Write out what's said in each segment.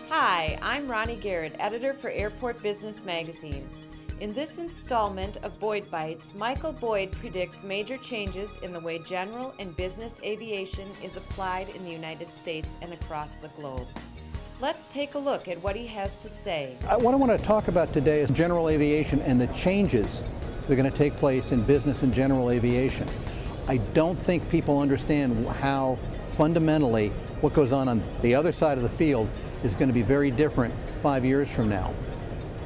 Hi, I'm Ronnie Garrett, editor for Airport Business Magazine. In this installment of Boyd Bytes, Michael Boyd predicts major changes in the way general and business aviation is applied in the United States and across the globe. Let's take a look at what he has to say. What I want to talk about today is general aviation and the changes that are going to take place in business and general aviation. I don't think people understand how fundamentally what goes on the other side of the field is going to be very different 5 years from now.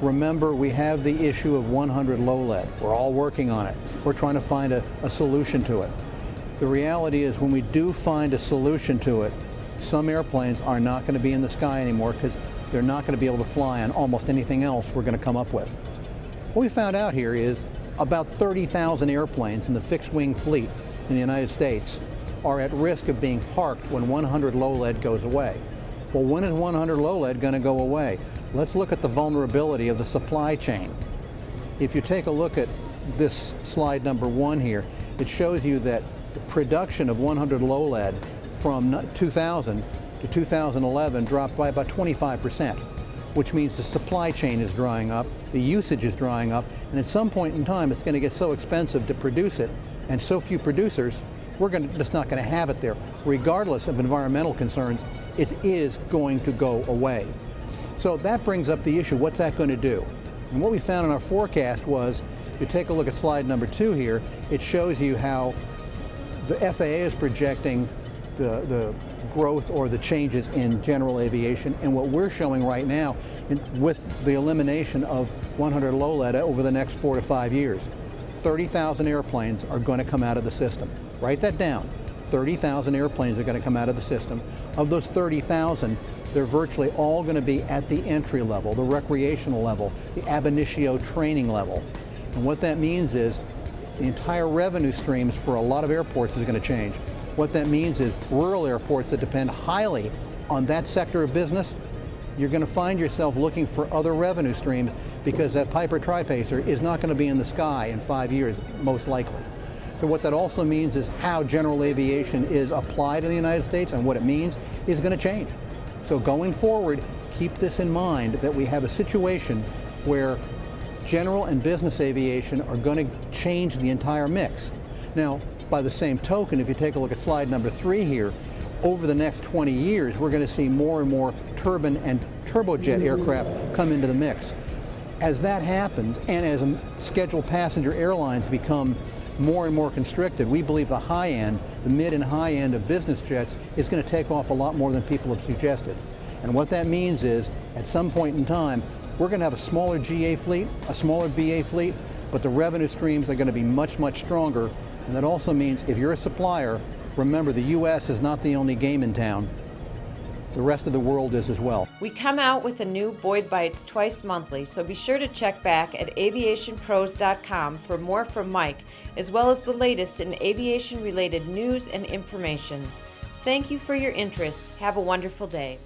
Remember, we have the issue of 100 low lead. We're all working on it. We're trying to find a solution to it. The reality is when we do find a solution to it, some airplanes are not going to be in the sky anymore because they're not going to be able to fly on almost anything else we're going to come up with. What we found out here is about 30,000 airplanes in the fixed-wing fleet in the United States are at risk of being parked when 100 low lead goes away. Well, when is 100 low lead going to go away? Let's look at the vulnerability of the supply chain. If you take a look at this slide number 1 here, it shows you that the production of 100 low lead from 2000 to 2011 dropped by about 25%, which means the supply chain is drying up, the usage is drying up, and at some point in time it's going to get so expensive to produce it, and so few producers, we're just not going to have it there. Regardless of environmental concerns, it is going to go away. So that brings up the issue, what's that going to do? And what we found in our forecast was, if you take a look at slide number 2 here, it shows you how the FAA is projecting the growth or the changes in general aviation, and what we're showing right now with the elimination of 100 low lead over the next 4 to 5 years. 30,000 airplanes are going to come out of the system. Write that down. 30,000 airplanes are going to come out of the system. Of those 30,000, they're virtually all going to be at the entry level, the recreational level, the ab initio training level. And what that means is the entire revenue streams for a lot of airports is going to change. What that means is rural airports that depend highly on that sector of business, you're going to find yourself looking for other revenue streams because that Piper Tripacer is not going to be in the sky in 5 years, most likely. So what that also means is how general aviation is applied in the United States and what it means is going to change. So going forward, keep this in mind that we have a situation where general and business aviation are going to change the entire mix. Now, by the same token, if you take a look at slide number 3 here, over the next 20 years, we're going to see more and more turbine and turbojet aircraft come into the mix. As that happens, and as scheduled passenger airlines become more and more constricted, we believe the high end, the mid and high end of business jets is going to take off a lot more than people have suggested. And what that means is, at some point in time, we're going to have a smaller GA fleet, a smaller BA fleet, but the revenue streams are going to be much, much stronger. And that also means if you're a supplier, remember the U.S. is not the only game in town. The rest of the world is as well. We come out with a new Boyd Bytes twice monthly, so be sure to check back at AviationPros.com for more from Mike, as well as the latest in aviation-related news and information. Thank you for your interest. Have a wonderful day.